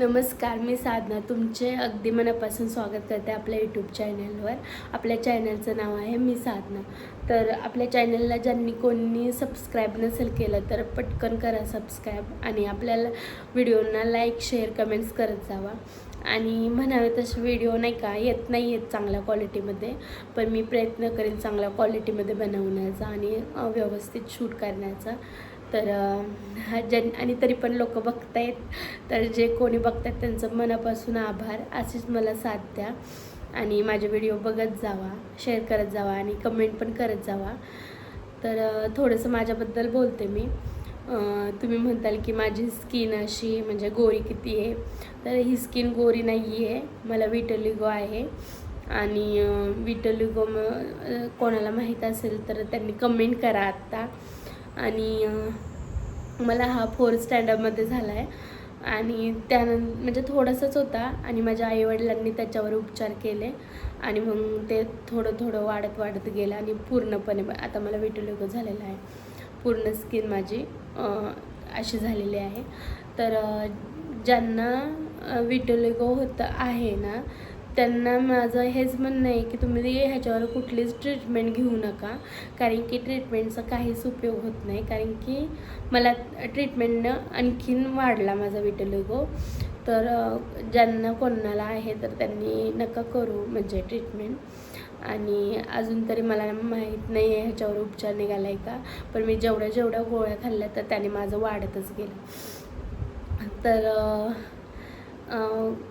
नमस्कार, मी साधना तुमचे अगदी मनापासून स्वागत करते आपल्या यूट्यूब चॅनलवर. आपल्या चॅनलचं नाव आहे मी साधना. तर आपल्या चॅनलला ज्यांनी कोणी सबस्क्राईब नसेल केलं तर पटकन करा सबस्क्राईब आणि आपल्याला व्हिडिओंना लाईक शेअर कमेंट्स करत जावा. आणि म्हणावे तसे व्हिडिओ नाही का येत नाही आहेत चांगल्या क्वालिटीमध्ये, पण मी प्रयत्न करेन चांगल्या क्वालिटीमध्ये बनवण्याचा आणि व्यवस्थित शूट करण्याचा. तर आणि तरी पण लोक बघतायत, तर जे कोणी बघतात त्यांचं मनापासून आभार. अशीच मला साथ द्या आणि माझे व्हिडिओ बघत जावा, शेअर करत जावा आणि कमेंट पण करत जावा. तर थोडंसं माझ्याबद्दल बोलते मी. तुम्ही म्हणताल की माझी स्किन अशी म्हणजे गोरी किती आहे, तर ही स्किन गोरी नाही आहे, मला विटलिगो आहे. आणि विटलिगो कोणाला माहीत असेल तर त्यांनी कमेंट करा आत्ता. आणि मला हा 4th स्टँडर्डमध्ये झाला आहे आणि त्यानंतर म्हणजे थोडंसंच होता आणि माझ्या आईवडिलांनी त्याच्यावर उपचार केले आणि मग ते थोडं थोडं वाढत गेलं आणि पूर्णपणे आता मला विटलिगो झालेला आहे. पूर्ण स्किन माझी अशी झालेली आहे. तर ज्यांना विटलिगो आहे ना, त्यांना माझं हेच म्हणणं आहे की तुम्ही ह्याच्यावर कुठलीच ट्रीटमेंट घेऊ नका, कारण की ट्रीटमेंटचा काहीच उपयोग होत नाही. कारण की मला ट्रीटमेंटनं आणखीन वाढला माझा विटलिगो. तर ज्यांना कोणाला आहे तर त्यांनी नका करू म्हणजे ट्रीटमेंट. आणि अजून तरी मला माहीत नाही आहे ह्याच्यावर उपचार निघाला आहे का, पण मी जेवढ्या गोळ्या खाल्ल्या तर त्याने माझं वाढतच गेलं. तर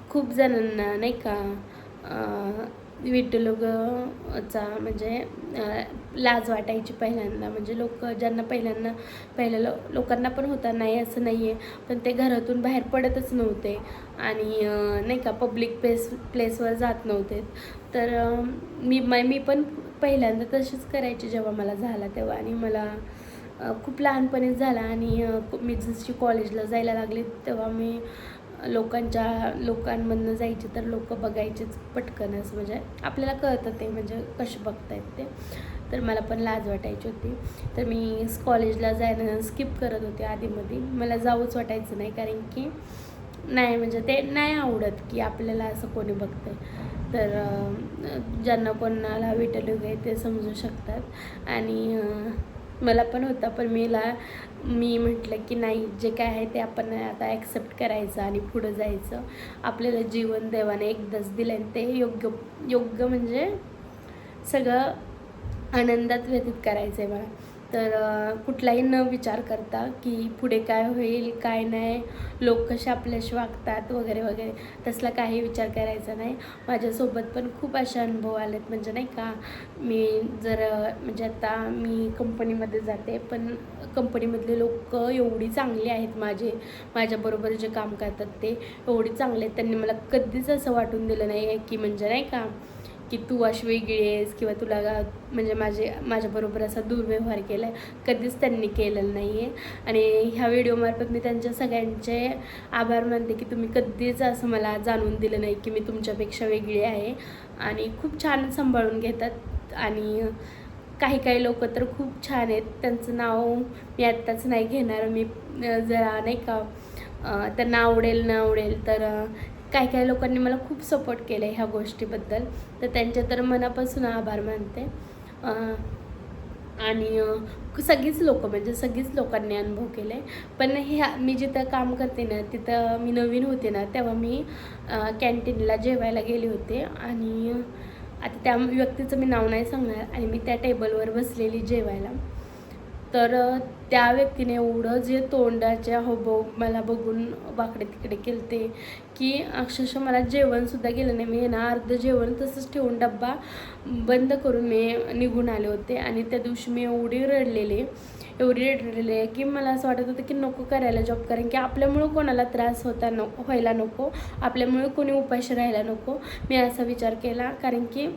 खूप जणांना नाही का विटलिगोचा म्हणजे लाज वाटायची पहिल्यांदा. म्हणजे ज्यांना पहिल्या लोकांना पण होता, नाही असं नाही आहे, पण ते घरातून बाहेर पडतच नव्हते आणि नाही का पब्लिक प्लेसवर जात नव्हते. तर मी पण पहिल्यांदा तशीच करायची जेव्हा मला झाला तेव्हा. आणि मला खूप लहानपणीच झाला आणि मी जशी कॉलेजला जायला लागले तेव्हा मी लोकांमधनं जायचे तर लोक बघायचेच पटकन, असं म्हणजे आपल्याला कळतं ते म्हणजे कसे बघतायत ते. तर मला पण लाज वाटायची होती. तर मी कॉलेजला जायला स्किप करत होते आधीमध्ये. मला जाऊच वाटायचं नाही, कारण की नाही म्हणजे ते नाही आवडत की आपल्याला असं कोणी बघतंय. तर ज्यांना कोणाला विटलिगो आहे ते समजू शकतात. आणि मला पण होता, पण मी म्हटलं की नाही, जे काय आहे ते आपण आता ॲक्सेप्ट करायचं आणि पुढं जायचं. आपल्याला जीवन देवाने एकदाच दिलं आणि ते योग्य म्हणजे सगळं आनंदात व्यतीत करायचं आहे मला. तर कुठलाही न विचार करता की पुढे काय होईल काय नाही, लोक कसे आपल्याशी वागतात वगैरे वगैरे, तसला काही विचार करायचा नाही. माझ्यासोबत पण खूप असे अनुभव आलेत. म्हणजे नाही का, मी म्हणजे आता मी कंपनीमध्ये जाते, पण कंपनीमधले लोक एवढी चांगली आहेत, माझ्याबरोबर जे काम करतात ते एवढी चांगले आहेत. त्यांनी मला कधीच असं वाटून दिलं नाही आहे की म्हणजे नाही का की तू अशी वेगळी आहेस किंवा तुला म्हणजे माझ्याबरोबर असा दुर्व्यवहार केला आहे, कधीच त्यांनी केलेलं नाही आहे. आणि ह्या व्हिडिओमार्फत मी त्यांच्या सगळ्यांचे आभार मानते की तुम्ही कधीच असं मला जाणवून दिलं नाही की मी तुमच्यापेक्षा वेगळी आहे. आणि खूप छान सांभाळून घेतात. आणि काही लोक तर खूप छान आहेत, त्यांचं नाव मी आत्ताच नाही घेणार. मी जरा नाही का त्यांना आवडेल न आवडेल, तर काही लोकांनी मला खूप सपोर्ट केलं आहे ह्या गोष्टीबद्दल, तर त्यांच्या तर मनापासून आभार मानते. आणि सगळीच लोकांनी अनुभव केले. पण मी जिथं काम करते ना, तिथं मी नवीन होते ना, तेव्हा मी कॅन्टीनला जेवायला गेले होते. आणि आता त्या व्यक्तीचं मी नाव नाही सांगणार. आणि मी त्या टेबलवर बसलेली जेवायला, तर त्या व्यक्तीने एवढं जे तोंडाच्या हावभाव मला बघून वाकडे तिकडे केलते की अक्षरशः मला जेवणसुद्धा गेलं नाही. मी ना अर्धं जेवण तसंच ठेवून डब्बा बंद करून मी निघून आले होते. आणि त्या दिवशी मी एवढी रडलेले की मला असं वाटत होतं की नको करायला जॉब, कारण की आपल्यामुळं कोणाला त्रास व्हायला नको, आपल्यामुळे कोणी उपाशी राहायला नको. मी असा विचार केला, कारण की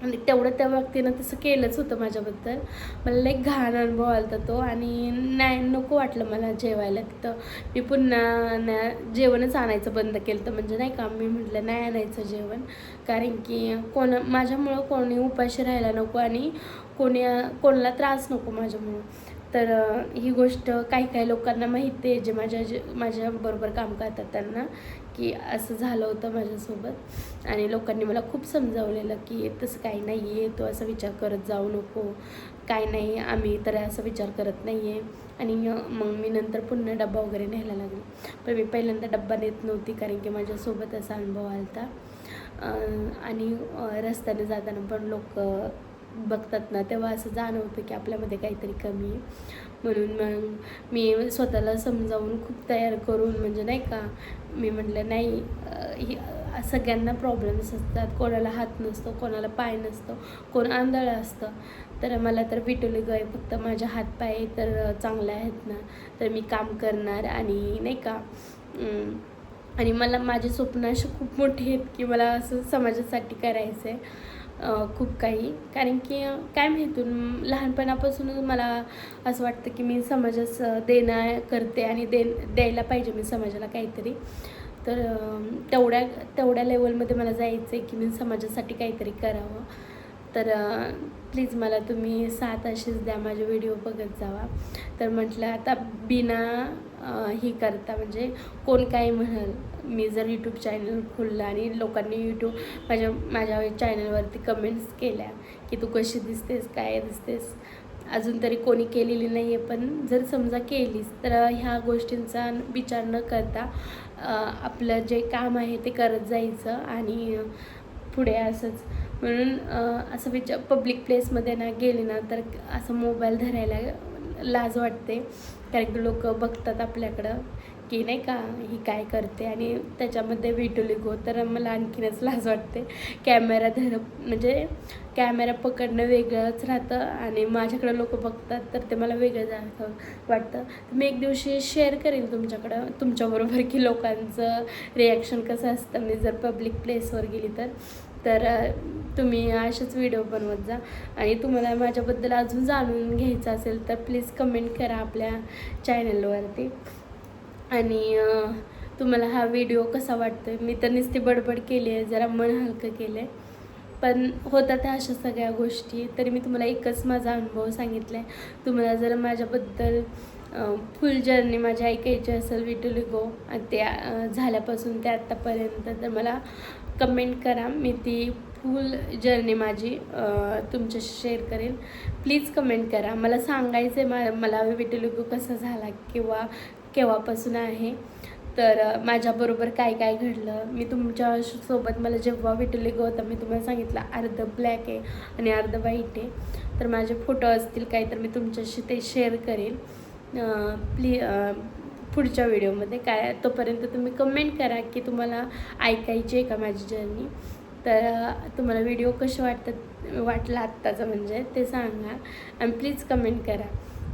आणि तेवढं त्या व्यक्तीनं तसं केलंच होतं माझ्याबद्दल. मला लई घाण अनुभव आला तो. आणि नको वाटलं मला जेवायला तिथं. मी पुन्हा जेवणच आणायचं बंद केलं. तर म्हणजे नाही का, मी म्हटलं नाही आणायचं जेवण, कारण की माझ्यामुळं कोणी उपाशी राहायला नको आणि कोणाला त्रास नको माझ्यामुळं. तर ही गोष्ट काही काही लोकांना माहिती आहे, जे माझ्याबरोबर काम करतात त्यांना, की असं झालं होतं माझ्यासोबत. आणि लोकांनी मला खूप समजावलेलं की तसं काही नाही आहे, तू असा विचार करत जाऊ नको, काय नाही, आम्ही तर असा विचार करत नाही आहे. आणि मग मी नंतर पुन्हा डब्बा वगैरे न्यायला लागले. पण मी पहिल्यांदा डब्बा नेत नव्हती, कारण की माझ्यासोबत असा अनुभव आला होता. आणि रस्त्याने जाताना पण लोक बघतात ना, तेव्हा असं जाणवतं की आपल्यामध्ये काहीतरी कमी आहे. म्हणून मग मी स्वतःला समजावून खूप तयार करून, म्हणजे नाही का, मी म्हटलं नाही, सगळ्यांना प्रॉब्लेम्स असतात, कोणाला हात नसतो, कोणाला पाय नसतो, कोण आंधळं असतं. तर मला तर विटोलिगो आहे, फक्त माझ्या हातपाय तर चांगले आहेत ना, तर मी काम करणार. आणि नाही का, आणि मला माझे स्वप्न अशी खूप मोठी आहेत की मला असं समाजासाठी करायचं आहे खूप काही. कारण की काय माहितून लहानपणापासूनच मला असं वाटतं की मी समाजास देणं करते आणि द्यायला पाहिजे मी समाजाला काहीतरी. तर तेवढ्या लेवलमध्ये मला जायचं आहे की मी समाजासाठी काहीतरी करावं. तर प्लीज मला तुम्ही साथ अशीच द्या, माझे व्हिडिओ बघत जावा. तर म्हटलं आता बिना ही करता, म्हणजे कोण काय म्हणाल, मी जर यूट्यूब चॅनल खोललं आणि लोकांनी माझ्या चॅनलवरती कमेंट्स केल्या की तू कशी दिसतेस, काय दिसतेस, अजून तरी कोणी केलेली नाही आहे, पण जर समजा केलीस तर ह्या गोष्टींचा विचार न करता आपलं जे काम आहे ते करत जायचं आणि पुढे असंच. म्हणून असं पब्लिक प्लेसमध्ये ना गेले ना तर असं मोबाईल धरायला लाज वाटते, कारण की लोक बघतात आपल्याकडं की नाही का ही काय करते. आणि त्याच्यामध्ये विटोलिगो, तर मला आणखीनच लाज वाटते. म्हणजे कॅमेरा पकडणं वेगळंच राहतं आणि माझ्याकडं लोक बघतात तर ते मला वेगळं वाटतं. मी एक दिवशी शेअर करेन तुमच्याबरोबर की लोकांचं रिॲक्शन कसं असतं मी जर पब्लिक प्लेसवर गेली तर तुम्ही असेच व्हिडिओ बनवत जा. आणि तुम्हाला माझ्याबद्दल अजून जाणून घ्यायचं असेल तर प्लीज कमेंट करा आपल्या चॅनलवरती. आणि तुम्हाला हा व्हिडिओ कसा वाटतो आहे, मी तर नुसती बडबड केली आहे, जरा मन हलकं केलं आहे, पण होतात त्या अशा सगळ्या गोष्टी. तरी मी तुम्हाला एकच माझा अनुभव सांगितला आहे. तुम्हाला जर माझ्याबद्दल फुल जर्नी माझी ऐकायची असेल विटोलिगो आणि ते झाल्यापासून ते आत्तापर्यंत, तर मला कमेंट करा, मी ती फुल जर्नी माझी तुमच्याशी शेअर करेन. प्लीज कमेंट करा, मला सांगायचं आहे मला विटोलिगो कसा झाला किंवा केव्हापासून आहे, तर माझ्याबरोबर काय काय घडलं. मी तुमच्यासोबत मला जेव्हा विटोलिगो होता मी तुम्हाला सांगितलं अर्ध ब्लॅक आहे आणि अर्ध व्हाईट आहे, तर माझे फोटो असतील काही तर मी तुमच्याशी ते शेअर करेन पुढच्या व्हिडिओमध्ये. काय तोपर्यंत तुम्ही कमेंट करा की तुम्हाला ऐकायची आहे का माझी जर्नी. तर तुम्हाला व्हिडिओ कसे वाटला आत्ताचं म्हणजे ते सांगा आणि प्लीज कमेंट करा.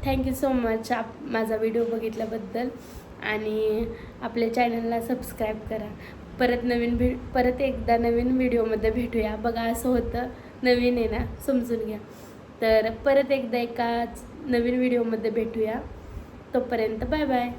थँक्यू सो मच माझा व्हिडिओ बघितल्याबद्दल. आणि आपल्या चॅनलला सबस्क्राईब करा. परत एकदा नवीन व्हिडिओमध्ये भेटूया. बघा असं होतं, नवीन आहे ना, समजून घ्या. तर परत एकदा एका नवीन व्हिडिओमध्ये भेटूया. तोपर्यंत बाय बाय.